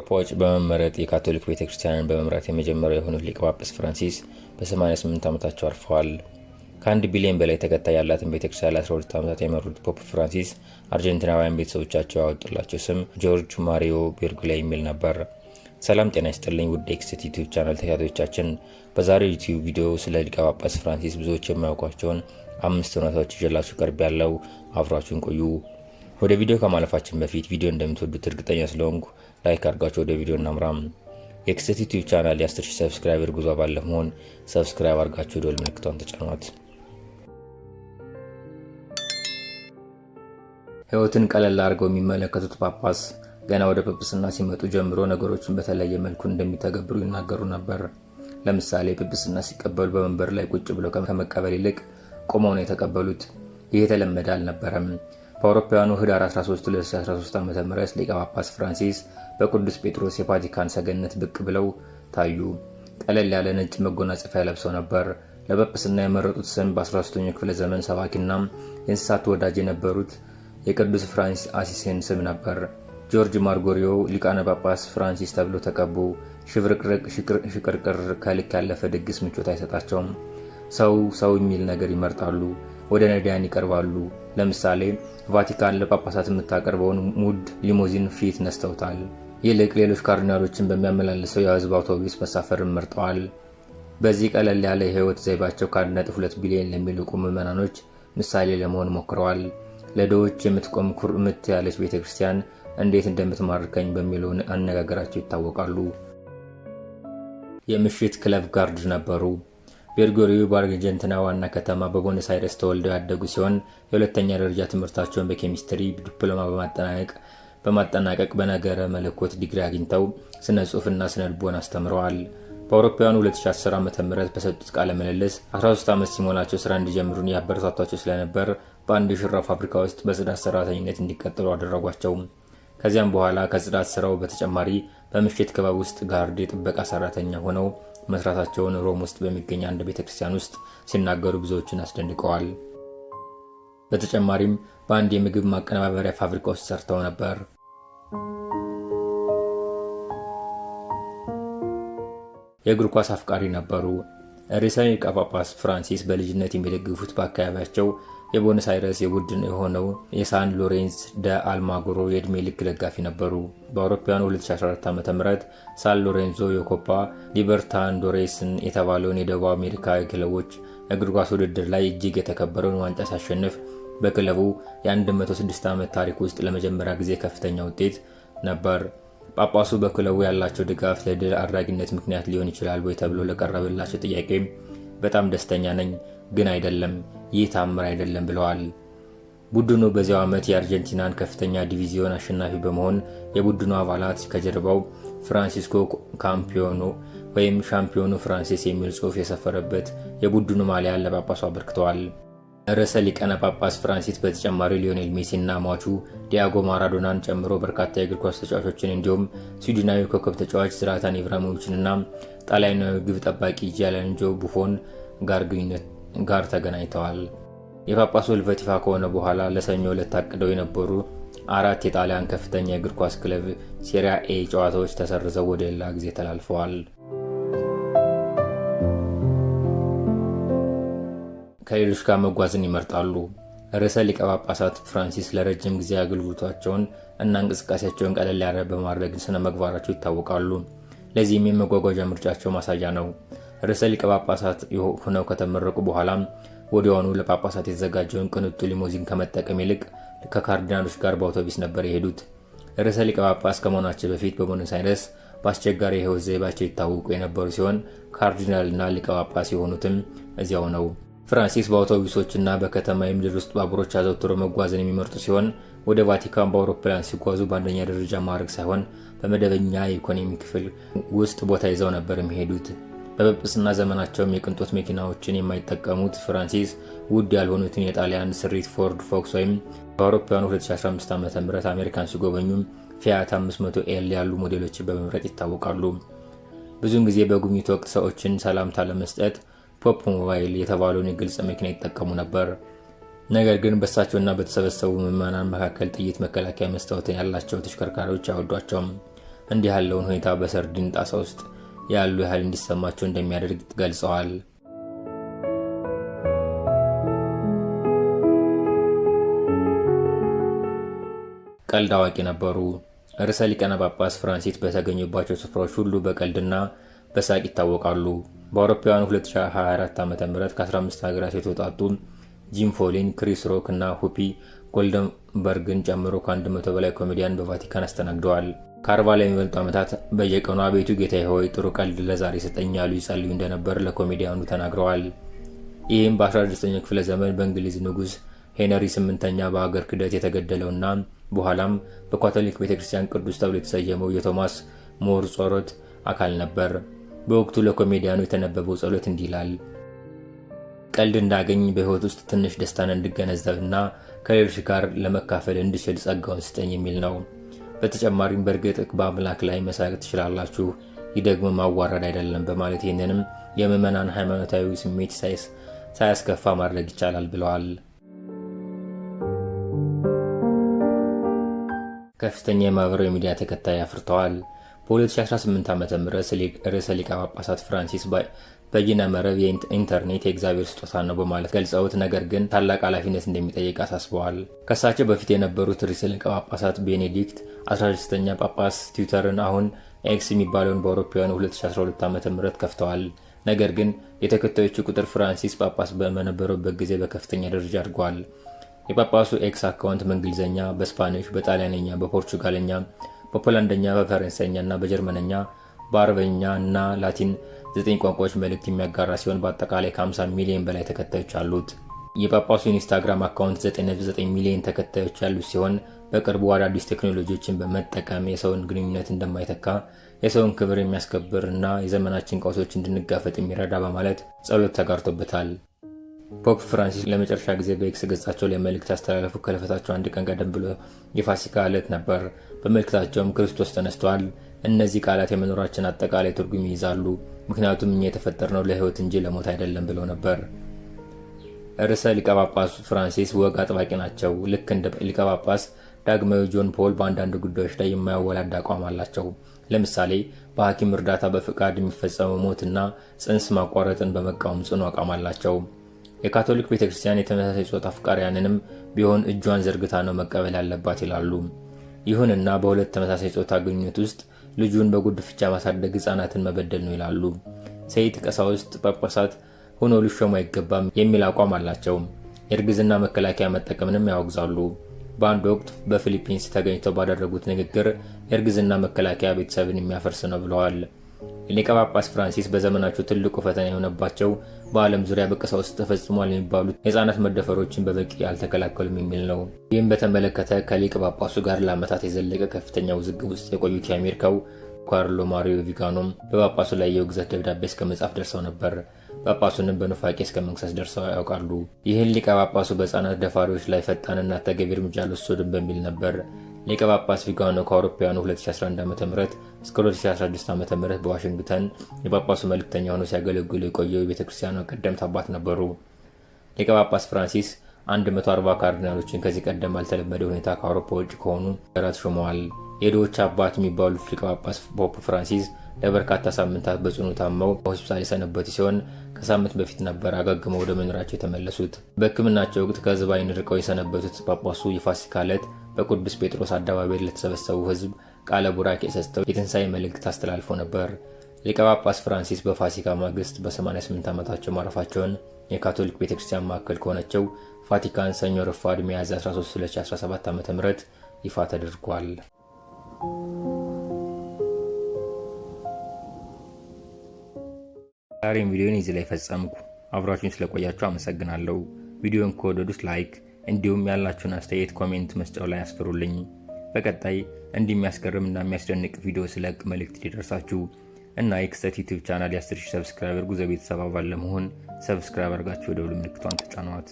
ፖፕ በመመረጥ የካቶሊክ ቤተክርስቲያንን በመምራት የመጀመሪያው የሆኑት ሊቀ ጳጳስ ፍራንሲስ በ88 ዓመታቸው አርፈዋል። ከ1 ቢሊዮን በላይ ተከታይ ያላትን ቤተክርስቲያን ለ12 ዓመታት የመሩት ፖፕ ፍራንሲስ አርጀንቲናውያን ቤተሰቦቻቸው ያወጡላቸው ስም ጆርጅ ማሪዮ ቤርጎላ የሚል ነበር። ሰላም ጤና ይስጥልኝ ውድ ኤክስት ዩቲዩብ ቻናል ተከታታዮቻችን፣ በዛሬው ዩቲዩብ ቪዲዮ ስለ ሊቀ ጳጳስ ፍራንሲስ ብዙዎች የማያውቋቸውን 5 እውነታዎች ይዤላችሁ ቀርቤያለሁ። አብራችሁን ቆዩ። ወደ ቪዲዮ ከማለፋችን በፊት ቪዲዮ እንደምትወዱት እርግጠኛ ስለሆንኩ ላይክ አድርጋችሁ ወደ ቪዲዮ እናምራም። የኤክስት ዩቲዩብ ቻናል የ10,000 ሰብስክራይበር ጉዞ አባል ለመሆን ሰብስክራይብ አድርጋችሁ ደወል ምልክቷን ተጫኗት። ሕይወትን ቀለል አድርገው የሚመለከቱት ጳጳስ ገና ወደ ጵጵስና ሲመጡ ጀምሮ ነገሮችን በተለየ መልኩ እንደሚተገብሩ ይናገሩ ነበር። ለምሳሌ ጵጵስና ሲቀበሉ በመንበር ላይ ቁጭ ብለው ከመቀበል ይልቅ ቆመው ነው የተቀበሉት። ይህ የተለመደ አልነበረም። በአውሮፓውያኑ ህዳር 13 2013 ዓ.ም ሊቀ ጳጳስ ፍራንሲስ በቅዱስ ጴጥሮስ የቫቲካን ሰገነት ብቅ ብለው ታዩ። ቀለል ያለ ነጭ መጎናጸፊያ ለብሰው ነበር። ለጵጵስና የመረጡት ስም በ13ኛው ክፍለ ዘመን ሰባኪና የእንስሳት ወዳጅ የነበሩት የቅዱስ ፍራንሲስ አሲሴን ስም ነበር። ጆርጅ ማርጎሪዮ ሊቃነ ጳጳስ ፍራንሲስ ተብለው ተቀቡ። ሽብርቅርቅ ሽቅርቅር ከልክ ያለፈ ድግስ ምቾት አይሰጣቸውም። ሰው የሚል ነገር ይመርጣሉ። ወደ ነዳያን ይቀርባሉ። ለምሳሌ ቫቲካን ለጳጳሳት የምታቀርበውን ሙድ ሊሞዚን ፊት ነስተውታል። ይልቅ ሌሎች ካርዲናሎችን በሚያመላልሰው የህዝብ አውቶቡስ መሳፈርን መርጠዋል። በዚህ ቀለል ያለ የህይወት ዘይቤያቸው ከ1.2 ቢሊዮን ለሚልቁ ምዕመናኖች ምሳሌ ለመሆን ሞክረዋል። ለድሆች የምትቆም ኩርምት ያለች ቤተክርስቲያን እንዴት እንደምትማርከኝ በሚለው አነጋገራቸው ይታወቃሉ። የምሽት ክለብ ጋርድ ነበሩ። ቤርጎሪዮ በአርጀንቲና ዋና ከተማ በቦነስ አይረስ ተወልደው ያደጉ ሲሆን የሁለተኛ ደረጃ ትምህርታቸውን በኬሚስትሪ ዲፕሎማ በማጠናቀቅ በነገረ መለኮት ዲግሪ አግኝተው ስነ ጽሑፍና ስነ ልቦና አስተምረዋል። በአውሮፓውያኑ 2010 ዓ.ም በሰጡት ቃለ ምልልስ 13 ዓመት ሲሞላቸው ስራ እንዲጀምሩ ያበረታቷቸው ስለነበር በአንድ የሹራብ ፋብሪካ ውስጥ በጽዳት ሰራተኝነት እንዲቀጠሉ አደረጓቸው። ከዚያም በኋላ ከጽዳት ስራው በተጨማሪ በምሽት ክበብ ውስጥ ጋርድ የጥበቃ ሰራተኛ ሆነው መስራታቸውን ሮም ውስጥ በሚገኝ አንድ ቤተክርስቲያን ውስጥ ሲናገሩ ብዙዎችን አስደንቀዋል። በተጨማሪም በአንድ የምግብ ማቀነባበሪያ ፋብሪካ ውስጥ ሰርተው ነበር። የእግር ኳስ አፍቃሪ ነበሩ። ርዕሰ ሊቃነ ጳጳስ ፍራንሲስ በልጅነት የሚደግፉት በአካባቢያቸው የቦነስ አይረስ የቡድን የሆነው የሳን ሎሬንስ ደ አልማግሮ የዕድሜ ልክ ደጋፊ ነበሩ። በአውሮፓውያኑ 2014 ዓ.ም ሳን ሎሬንዞ የኮፓ ሊበርታዶሬስን የተባለውን የደቡብ አሜሪካ ክለቦች እግር ኳስ ውድድር ላይ እጅግ የተከበረውን ዋንጫ ሲያሸንፍ በክለቡ የ106 ዓመት ታሪክ ውስጥ ለመጀመሪያ ጊዜ ከፍተኛ ውጤት ነበር። ጳጳሱ በክለቡ ያላቸው ድጋፍ ለድል አድራጊነት ምክንያት ሊሆን ይችላል ወይ ተብሎ ለቀረበላቸው ጥያቄ በጣም ደስተኛ ነኝ፣ ግን አይደለም፣ ይህ ታምር አይደለም ብለዋል። ቡድኑ በዚያው ዓመት የአርጀንቲናን ከፍተኛ ዲቪዚዮን አሸናፊ በመሆን የቡድኑ አባላት ከጀርባው ፍራንሲስኮ ካምፒዮኖ ወይም ሻምፒዮኑ ፍራንሲስ የሚል ጽሑፍ የሰፈረበት የቡድኑ ማሊያ ለጳጳሱ አበርክተዋል። ርዕሰ ሊቃነ ጳጳስ ፍራንሲስ በተጨማሪ ሊዮኔል ሜሲ እና ሟቹ ዲያጎ ማራዶናን ጨምሮ በርካታ የእግር ኳስ ተጫዋቾችን እንዲሁም ስዊድናዊ ኮከብ ተጫዋች ዝላታን ኢብራሂሞቪችንና ጣሊያናዊ ግብ ጠባቂ ጂያንሉጂ ቡፎን ጋር ተገናኝተዋል። የጳጳሱ ሕልፈት ይፋ ከሆነ በኋላ ለሰኞ ዕለት ታቅደው የነበሩ 4 የጣሊያን ከፍተኛ የእግር ኳስ ክለብ ሴሪያ ኤ ጨዋታዎች ተሰርዘው ወደ ሌላ ጊዜ ተላልፈዋል። ከሌሎች ጋር መጓዝን ይመርጣሉ። ርዕሰ ሊቀ ጳጳሳት ፍራንሲስ ለረጅም ጊዜ አገልግሎታቸውን እና እንቅስቃሴያቸውን ቀለል ያለ በማድረግ ስነ ምግባራቸው ይታወቃሉ። ለዚህም የመጓጓዣ ምርጫቸው ማሳያ ነው። ርዕሰ ሊቀ ጳጳሳት ሆነው ከተመረቁ በኋላም ወዲያውኑ ለጳጳሳት የተዘጋጀውን ቅንጡ ሊሞዚን ከመጠቀም ይልቅ ከካርዲናሎች ጋር በአውቶቡስ ነበር የሄዱት። ርዕሰ ሊቀ ጳጳስ ከመሆናቸው በፊት በቦነስ አይረስ በአስቸጋሪ የህይወት ዘይቤያቸው ይታወቁ የነበሩ ሲሆን ካርዲናልና ሊቀ ጳጳስ የሆኑትም እዚያው ነው። ፍራንሲስ በአውቶቡሶችና በከተማ የምድር ውስጥ ባቡሮች አዘውትሮ መጓዝን የሚመርጡ ሲሆን ወደ ቫቲካን በአውሮፕላን ሲጓዙ በአንደኛ ደረጃ ማዕረግ ሳይሆን በመደበኛ የኢኮኖሚ ክፍል ውስጥ ቦታ ይዘው ነበር የሚሄዱት። በጵጵስና ዘመናቸውም የቅንጦት መኪናዎችን የማይጠቀሙት ፍራንሲስ ውድ ያልሆኑትን የጣሊያን ስሪት ፎርድ ፎክስ ወይም በአውሮፓውያኑ 2015 ዓ.ም አሜሪካን ሲጎበኙ ፊያት 500 ኤል ያሉ ሞዴሎችን በመምረጥ ይታወቃሉ። ብዙውን ጊዜ በጉብኝት ወቅት ሰዎችን ሰላምታ ለመስጠት ፖፕ ሞባይል የተባለውን የግልጽ መኪና ይጠቀሙ ነበር። ነገር ግን በእሳቸውና በተሰበሰቡ ምዕመናን መካከል ጥይት መከላከያ መስታወትን ያላቸው ተሽከርካሪዎች አይወዷቸውም። እንዲህ ያለውን ሁኔታ በሰርዲን ጣሳ ውስጥ ያሉ ያህል እንዲሰማቸው እንደሚያደርግ ገልጸዋል። ቀልድ አዋቂ ነበሩ። ርዕሰ ሊቃነ ጳጳስ ፍራንሲስ በተገኙባቸው ስፍራዎች ሁሉ በቀልድና በሳቅ ይታወቃሉ። በአውሮፓውያኑ 2024 ዓ.ም ከ15 ሀገራት የተውጣጡ ጂም ፎሊን፣ ክሪስ ሮክ እና ሁፒ ጎልደንበርግን ጨምሮ ከ100 በላይ ኮሜዲያን በቫቲካን አስተናግደዋል። ከ40 ለሚበልጡ ዓመታት በየቀኑ አቤቱ ጌታዬ ሆይ ጥሩ ቀልድ ለዛሬ ስጠኝ ያሉ ይጸልዩ እንደነበር ለኮሜዲያኑ ተናግረዋል። ይህም በ19ኛው ክፍለ ዘመን በእንግሊዝ ንጉሥ ሄንሪ 8ኛ በሀገር ክህደት የተገደለውና በኋላም በካቶሊክ ቤተክርስቲያን ቅዱስ ተብሎ የተሰየመው የቶማስ ሞር ጸሎት አካል ነበር። በወቅቱ ለኮሜዲያኑ የተነበበው ጸሎት እንዲህ ይላል: ቀልድ እንዳገኝ በሕይወት ውስጥ ትንሽ ደስታን እንድገነዘብና ከሌሎች ጋር ለመካፈል እንድችል ጸጋውን ስጠኝ የሚል ነው። በተጨማሪም በእርግጥ በአምላክ ላይ መሳቅ ትችላላችሁ፣ ይህ ደግሞ ማዋረድ አይደለም በማለት ይህንንም የምዕመናን ሃይማኖታዊ ስሜት ሳያስከፋ ማድረግ ይቻላል ብለዋል። ከፍተኛ የማህበራዊ ሚዲያ ተከታይ አፍርተዋል። በ2018 ዓ.ም ርዕሰ ሊቃነ ጳጳሳት ፍራንሲስ በይነ መረብ የኢንተርኔት የእግዚአብሔር ስጦታ ነው በማለት ገልጸውት፣ ነገር ግን ታላቅ ኃላፊነት እንደሚጠይቅ አሳስበዋል። ከሳቸው በፊት የነበሩት ርዕሰ ሊቃነ ጳጳሳት ቤኔዲክት 16ኛ ጳጳስ ትዊተርን አሁን ኤክስ የሚባለውን በአውሮፓውያኑ 2012 ዓ.ም ከፍተዋል። ነገር ግን የተከታዮቹ ቁጥር ፍራንሲስ ጳጳስ በነበረበት ጊዜ በከፍተኛ ደረጃ አድጓል። የጳጳሱ ኤክስ አካውንት በእንግሊዝኛ፣ በስፓኒሽ፣ በጣሊያንኛ፣ በፖርቹጋልኛ፣ በፖላንደኛ፣ በፈረንሳይኛ እና በጀርመንኛ፣ በአረበኛ እና ላቲን 9 ቋንቋዎች መልእክት የሚያጋራ ሲሆን በአጠቃላይ ከ50 ሚሊዮን በላይ ተከታዮች አሉት። የጳጳሱ ኢንስታግራም አካውንት 9.9 ሚሊዮን ተከታዮች ያሉት ሲሆን በቅርቡ አዳዲስ ቴክኖሎጂዎችን በመጠቀም የሰውን ግንኙነት እንደማይተካ፣ የሰውን ክብር የሚያስከብር እና የዘመናችን ቀውሶች እንድንጋፈጥ የሚረዳ በማለት ጸሎት ተጋርቶበታል። ፖፕ ፍራንሲስ ለመጨረሻ ጊዜ በኤክስ ገጻቸው ላይ መልእክት ያስተላለፉ ከህልፈታቸው አንድ ቀን ቀደም ብሎ የፋሲካ ዕለት ነበር። በመልእክታቸውም ክርስቶስ ተነስቷል፣ እነዚህ ቃላት የመኖራችን አጠቃላይ ትርጉም ይይዛሉ፣ ምክንያቱም እኛ የተፈጠርነው ለህይወት እንጂ ለሞት አይደለም ብለው ነበር። ርዕሰ ሊቀ ጳጳስ ፍራንሲስ ወግ አጥባቂ ናቸው። ልክ እንደ ሊቀ ጳጳስ ዳግማዊ ጆን ፖል በአንዳንድ ጉዳዮች ላይ የማያወላዳ አቋም አላቸው። ለምሳሌ በሐኪም እርዳታ በፍቃድ የሚፈጸመው ሞትና ጽንስ ማቋረጥን በመቃወም ጽኑ አቋም አላቸው። የካቶሊክ ቤተክርስቲያን የተመሳሳይ ጾታ አፍቃሪያንንም ቢሆን እጇን ዘርግታ ነው መቀበል ያለባት ይላሉ። ይሁንና በሁለት ተመሳሳይ ጾታ ግንኙነት ውስጥ ልጁን በጉድፍቻ ማሳደግ ሕፃናትን መበደል ነው ይላሉ። ሴት ቀሳውስት ጳጳሳት ሆኖ ሊሾሙ አይገባም የሚል አቋም አላቸው። የእርግዝና መከላከያ መጠቀምንም ያወግዛሉ። በአንድ ወቅት በፊሊፒንስ ተገኝተው ባደረጉት ንግግር የእርግዝና መከላከያ ቤተሰብን የሚያፈርስ ነው ብለዋል። ሊቀ ጳጳስ ፍራንሲስ በዘመናቸው ትልቁ ፈተና የሆነባቸው በዓለም ዙሪያ በቀሳውስት ተፈጽሟል የሚባሉት የሕፃናት መደፈሮችን በበቂ አልተከላከሉም የሚል ነው። ይህም በተመለከተ ከሊቀ ጳጳሱ ጋር ለዓመታት የዘለቀ ከፍተኛ ውዝግብ ውስጥ የቆዩት የአሜሪካው ካርሎ ማሪዮ ቪጋኖም በጳጳሱ ላይ የውግዘት ደብዳቤ እስከ መጻፍ ደርሰው ነበር። ጳጳሱንም በኑፋቄ እስከ መክሰስ ደርሰው ያውቃሉ። ይህን ሊቀ ጳጳሱ በሕፃናት ደፋሪዎች ላይ ፈጣንና ተገቢ እርምጃ አልወሰዱም በሚል ነበር። ሊቀ ጳጳስ ቪጋኖ ከአውሮፓውያኑ 2011 ዓ.ም እስከ 2016 ዓ.ም በዋሽንግተን የጳጳሱ መልእክተኛ ሆነው ሲያገለግሉ የቆየው የቤተክርስቲያኗ ቀደምት አባት ነበሩ። ሊቀ ጳጳስ ፍራንሲስ 140 ካርዲናሎችን ከዚህ ቀደም ባልተለመደ ሁኔታ ከአውሮፓ ውጭ ከሆኑ ሀገራት ሾመዋል። የድሆች አባት የሚባሉት ሊቀ ጳጳስ ፖፕ ፍራንሲስ ለበርካታ ሳምንታት በጽኑ ታመው በሆስፒታል የሰነበቱ ሲሆን ከሳምንት በፊት ነበር አገግመው ወደ መኖራቸው የተመለሱት። በሕክምናቸው ወቅት ከሕዝብ ዓይን ርቀው የሰነበቱት ጳጳሱ የፋሲካ ዕለት በቅዱስ ጴጥሮስ አደባባይ ለተሰበሰቡ ሕዝብ ቃለ ቡራኬ ሰጥተው የትንሣኤ መልእክት አስተላልፈው ነበር። ሊቀ ጳጳስ ፍራንሲስ በፋሲካ ማግስት በ88 ዓመታቸው ማረፋቸውን የካቶሊክ ቤተክርስቲያን ማዕከል ከሆነችው ቫቲካን ሰኞ ረፋድ ሚያዝያ 13 2017 ዓ.ም ይፋ ተደርጓል። ዛሬም ቪዲዮን እዚህ ላይ ፈጸምኩ። አብራችሁን ስለቆያችሁ አመሰግናለሁ። ቪዲዮን ከወደዱት ላይክ፣ እንዲሁም ያላችሁን አስተያየት ኮሜንት መስጫው ላይ አስፍሩልኝ። በቀጣይ እንዲህ የሚያስገርምና የሚያስደንቅ ቪዲዮ ስለቅ መልእክት ሊደርሳችሁ እና የክስተት ዩቲዩብ ቻናል የ10,000 ሰብስክራይበር ጉዞ ቤተሰብ አባል ለመሆን ሰብስክራይብ አድርጋችሁ ደውል ምልክቷን ተጫኗት።